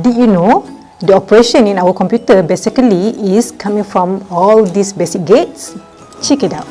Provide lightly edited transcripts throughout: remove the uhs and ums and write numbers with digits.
Did you know the operation in our computer basically is coming from all these basic gates? Check it out.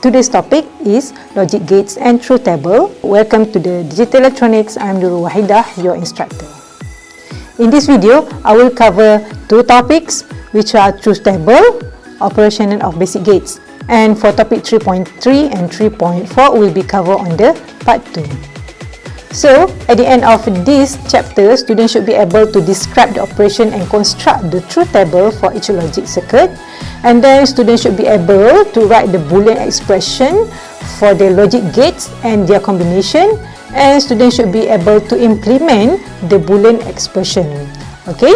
Today's topic is logic gates and truth table. Welcome to the Digital Electronics. I'm Wahidah, your instructor. In this video, I will cover two topics, which are truth table, operation of basic gates. And for topic 3.3 and 3.4 will be covered on the part 2. So, at the end of this chapter, students should be able to describe the operation and construct the truth table for each logic circuit. And then students should be able to write the Boolean expression for the logic gates and their combination. And students should be able to implement the Boolean expression. Okay?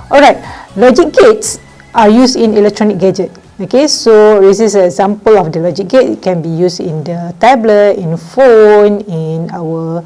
Alright, logic gates are used in electronic gadgets. Okay, so this is an example of the logic gate. It can be used in the tablet, in phone, in our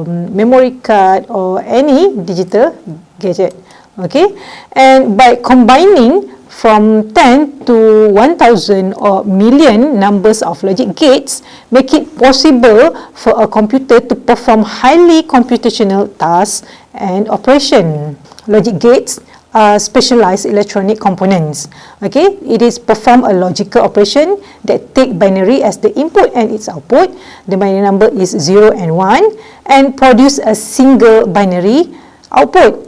memory card or any digital gadget. Okay, and by combining from 10 to 1000 or million numbers of logic gates, make it possible for a computer to perform highly computational tasks and operation. Logic gates are specialized electronic components. Okay, it is perform a logical operation that take binary as the input and its output. The binary number is 0 and 1 and produce a single binary output.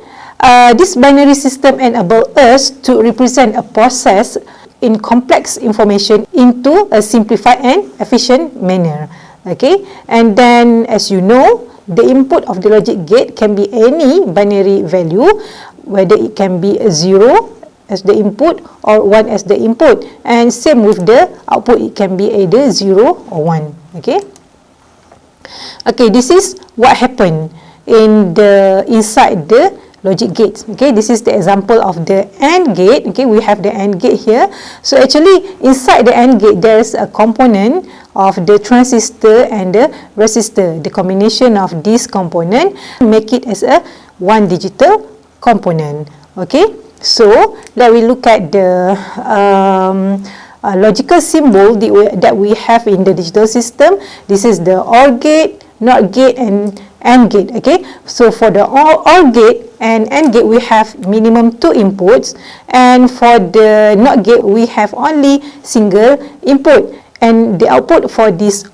This binary system enable us to represent a process in complex information into a simplified and efficient manner. Okay, and then as you know, the input of the logic gate can be any binary value, whether it can be a 0 as the input or 1 as the input, and same with the output, it can be either 0 or 1. Okay, okay, this is what happened in the inside the logic gates. Okay, this is the example of the AND gate. Okay, we have the AND gate here. So actually inside the AND gate there is a component of the transistor and the resistor. The combination of this component make it as a one digital component. Okay, so let we look at the logical symbol that we have in the digital system. This is the OR gate, NOT gate and AND gate. Okay, so for the OR gate and AND gate we have minimum 2 inputs, and for the NOT gate we have only single input, and the output for this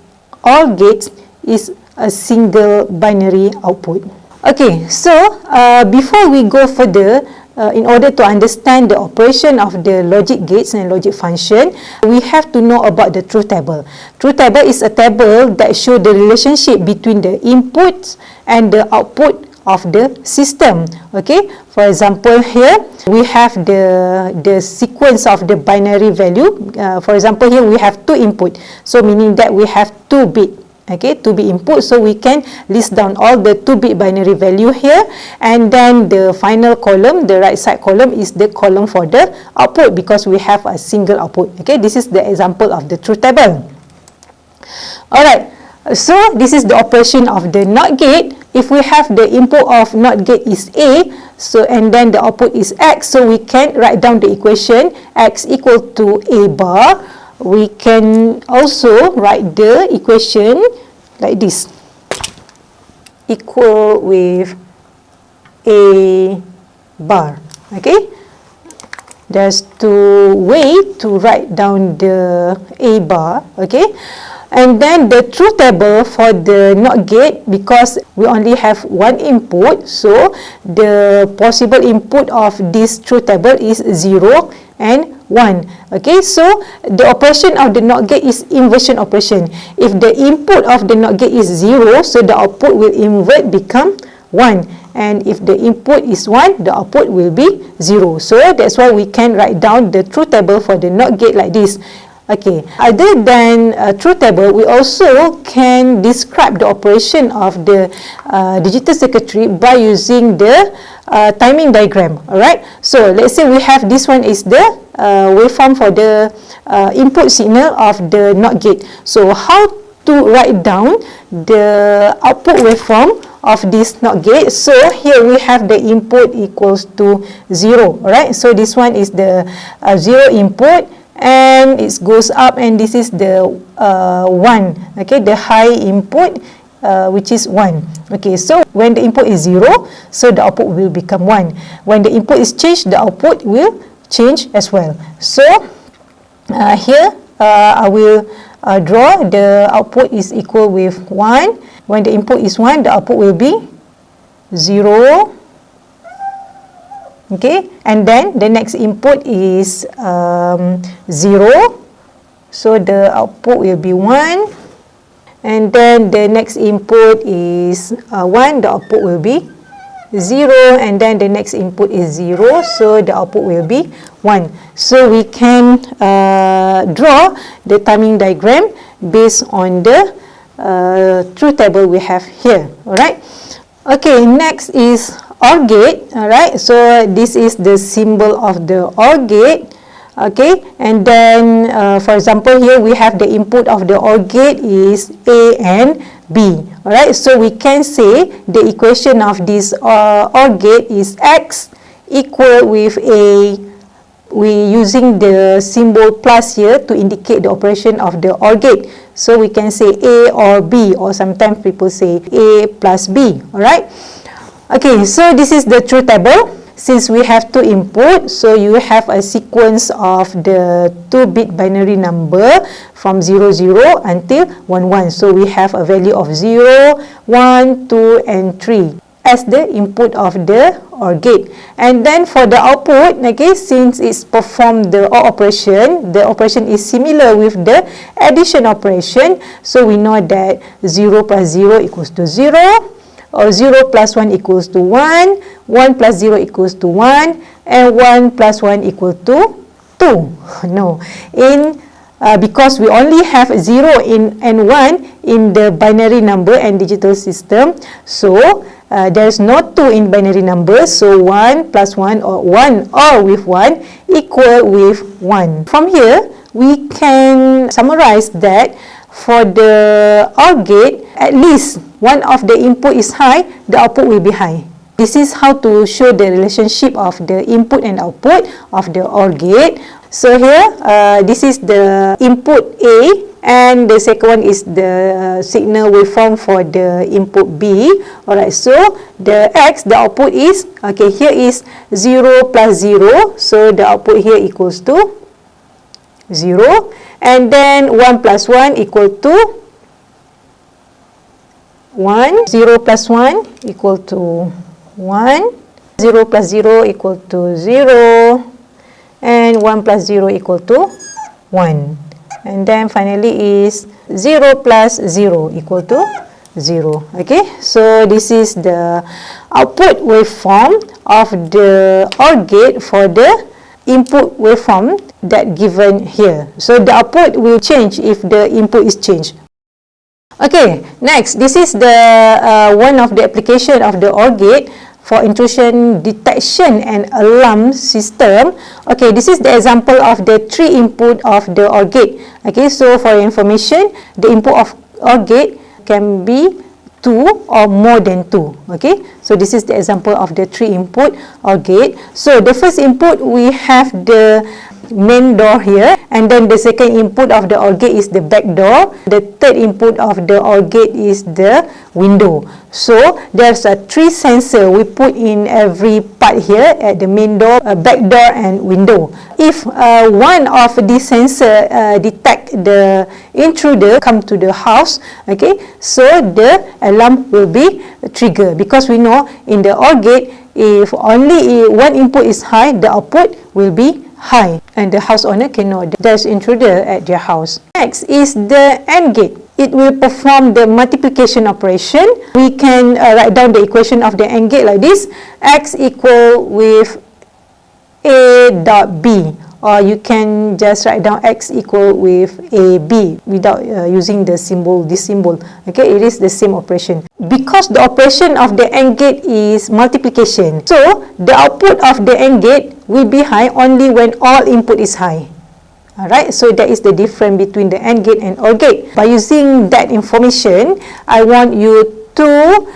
OR gates is a single binary output. Okay, so before we go further, in order to understand the operation of the logic gates and logic function, we have to know about the truth table. Truth table is a table that shows the relationship between the inputs and the output of the system. Okay, for example here we have the sequence of the binary value. For example here we have 2 input, so meaning that we have 2 bit. Okay, 2-bit input, so we can list down all the 2-bit binary value here, and then the final column, the right side column, is the column for the output because we have a single output. Okay, this is the example of the truth table. Alright, so this is the operation of the NOT gate. If we have the input of NOT gate is A, so and then the output is X, so we can write down the equation X equal to A bar. We can also write the equation like this, equal with A bar. Okay, there's 2 ways to write down the A bar. Okay, and then the truth table for the NOT gate, because we only have 1 input, so the possible input of this truth table is 0 and 1. Okay, so the operation of the NOT gate is inversion operation. If the input of the NOT gate is 0, so the output will invert become 1, and if the input is 1, the output will be 0. So that's why we can write down the truth table for the NOT gate like this. Okay, other than truth table, we also can describe the operation of the digital circuitry by using the timing diagram. Alright, so let's say we have this one is the waveform for the input signal of the NOT gate. So how to write down the output waveform of this NOT gate? So here we have the input equals to 0. Alright, so this one is the 0 input, and it goes up, and this is the 1. Okay, the high input which is 1. Okay, so when the input is 0, so the output will become 1. When the input is changed, the output will change as well. So here I will draw the output is equal with 1. When the input is 1, the output will be 0. Okay, and then the next input is 0. So the output will be 1. And then the next input is 1, the output will be 0, and then the next input is 0, so the output will be 1. So we can draw the timing diagram based on the truth table we have here. Alright. Okay, next is OR gate. Alright, so this is the symbol of the OR gate. Okay, and then for example here we have the input of the OR gate is A and B. Alright, so we can say the equation of this OR gate is X equal with A. We using the symbol plus here to indicate the operation of the OR gate. So we can say A or B, or sometimes people say A plus B. Alright. Okay, so this is the truth table. Since we have 2 input, so you have a sequence of the 2-bit binary number from 00 until 11. So we have a value of 0, 1, 2, and 3 as the input of the OR gate. And then for the output, okay, since it's performed the OR operation, the operation is similar with the addition operation. So we know that 0 plus 0 equals to 0. Or 0 plus 1 equals to 1, 1 plus 0 equals to 1, and 1 plus 1 equal to 2. No, because we only have 0 and 1 in the binary number and digital system, so there's no 2 in binary number, so 1 plus 1 or 1 or with 1 equal with 1. From here, we can summarize that for the OR gate, at least one of the input is high, the output will be high. This is how to show the relationship of the input and output of the OR gate. So here, this is the input A, and the second one is the signal waveform for the input B. Alright, so the X, the output is, okay, here is 0 plus 0, so the output here equals to 0. And then 1 plus 1 equal to 1. 0 plus 1 equal to 1. 0 plus 0 equal to 0. And 1 plus 0 equal to 1. And then finally is 0 plus 0 equal to 0. Okay, so this is the output waveform of the OR gate for the input waveform that given here. So the output will change if the input is changed. Okay, next, this is the one of the application of the OR gate for intrusion detection and alarm system. Okay, this is the example of the 3 input of the OR gate. Okay, so for information, the input of OR gate can be 2 or more than 2. Okay, so this is the example of the 3 input OR gate. So the first input, we have the main door here, and then the second input of the OR gate is the back door. The third input of the OR gate is the window. So there's a 3 sensor we put in every part here at the main door, back door, and window. If one of these sensor detect the intruder come to the house, okay, so the alarm will be triggered, because we know in the OR gate, if only one input is high, the output will be high, and the house owner can know there's intruder at their house. Next is the AND gate. It will perform the multiplication operation. We can write down the equation of the AND gate like this: X equal with A dot B, or you can just write down X equal with AB without using the symbol, this symbol. Okay, it is the same operation. Because the operation of the AND gate is multiplication, so the output of the AND gate will be high only when all input is high. Alright, so that is the difference between the AND gate and OR gate. By using that information, I want you to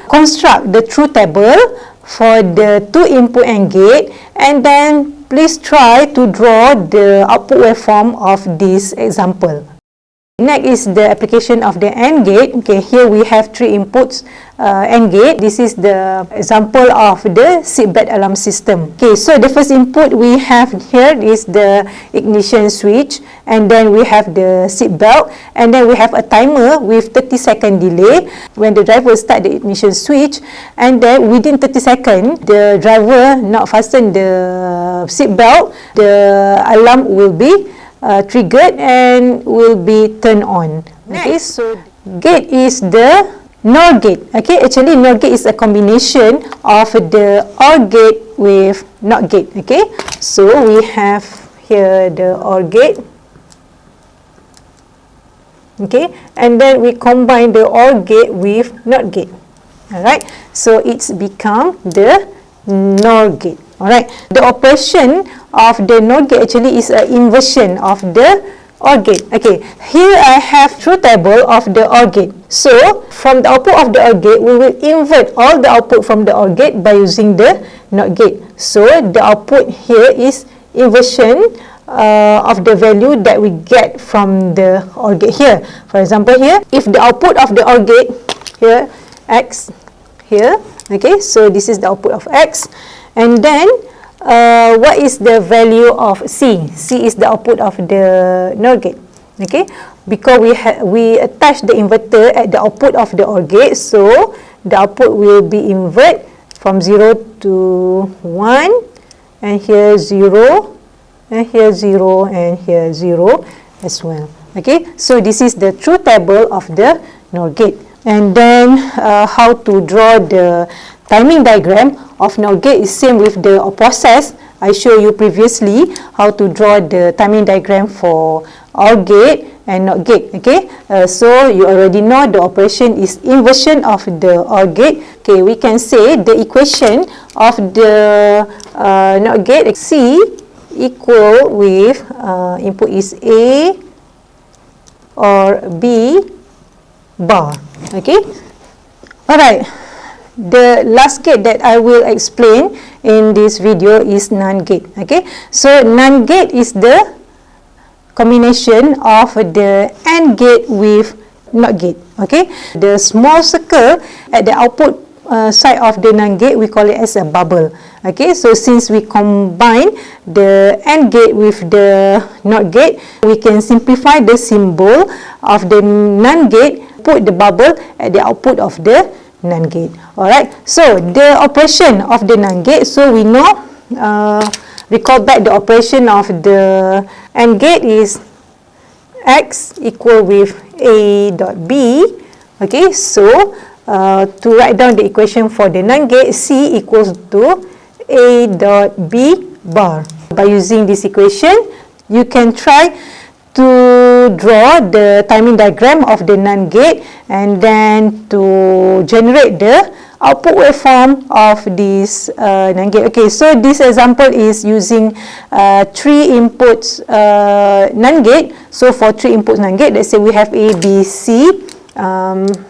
construct the truth table for the 2 input AND gate, and then please try to draw the output waveform of this example. Next is the application of the AND gate. Okay, here we have 3 inputs AND gate. This is the example of the seatbelt alarm system. Okay, so the first input we have here is the ignition switch, and then we have the seatbelt, and then we have a timer with 30-second delay when the driver start the ignition switch, and then within 30 seconds the driver not fasten the seatbelt, the alarm will be triggered and will be turned on. Okay, so gate is the NOR gate. Okay, actually NOR gate is a combination of the OR gate with NOT gate. Okay, so we have here the OR gate. Okay, and then we combine the OR gate with NOT gate. Alright, so it's become the NOR gate. Alright, the operation of the NOR gate actually is an inversion of the OR gate. Okay, here I have truth table of the OR gate. So from the output of the OR gate, we will invert all the output from the OR gate by using the NOT gate. So the output here is inversion of the value that we get from the OR gate here. For example, here, if the output of the OR gate here, X here, okay, so this is the output of X. And then, what is the value of C? C is the output of the NOR gate. Okay, because we attach the inverter at the output of the OR gate, so the output will be invert from 0 to 1, and here 0, and here 0, and here 0 as well. Okay, so this is the truth table of the NOR gate. And then, how to draw the timing diagram of NOR gate is same with the process. I showed you previously how to draw the timing diagram for OR gate and NOT gate. Okay, so you already know the operation is inversion of the OR gate. Okay, we can say the equation of the NOT gate, C equal with input is A or B bar. Okay, alright. The last gate that I will explain in this video is NAND gate. Okay, so NAND gate is the combination of the AND gate with NOT gate. Okay, the small circle at the output side of the NAND gate, we call it as a bubble. Okay, so since we combine the AND gate with the NOT gate, we can simplify the symbol of the NAND gate, put the bubble at the output of the NAND gate. Alright, so the operation of the NAND gate, so we know, recall back the operation of the AND gate is X equal with A dot B. Okay, so to write down the equation for the NAND gate, C equals to A dot B bar. By using this equation, you can try to draw the timing diagram of the NAND gate and then to generate the output waveform of this NAND gate. Okay, so this example is using 3 inputs NAND gate. So for 3 inputs NAND gate, let's say we have A, B, C.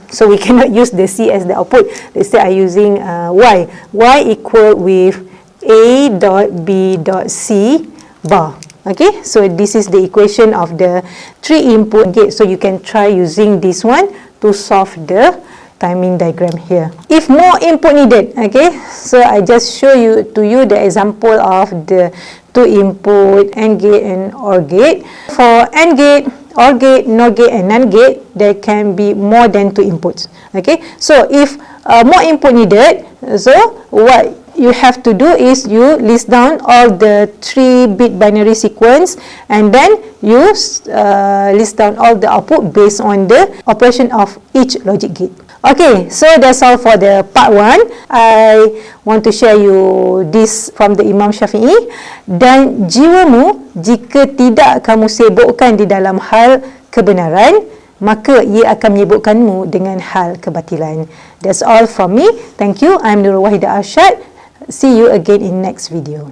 So we cannot use the C as the output. Let's say I'm using Y. Y equal with A dot B dot C bar. Okay, so this is the equation of the 3 input gate. So you can try using this one to solve the timing diagram here. If more input needed, okay, so I just show you the example of the 2 input AND gate and OR gate. For AND gate, OR gate, NOR gate and NAND gate, there can be more than 2 inputs. Okay, so if more input needed, so what you have to do is you list down all the 3-bit binary sequence, and then you list down all the output based on the operation of each logic gate. Okay, so that's all for the part 1. I want to share you this from the Imam Syafi'i. Dan jiwamu jika tidak kamu sibukkan di dalam hal kebenaran, maka ia akan menyibukkanmu dengan hal kebatilan. That's all from me. Thank you. I'm Wahidah. See you again in next video.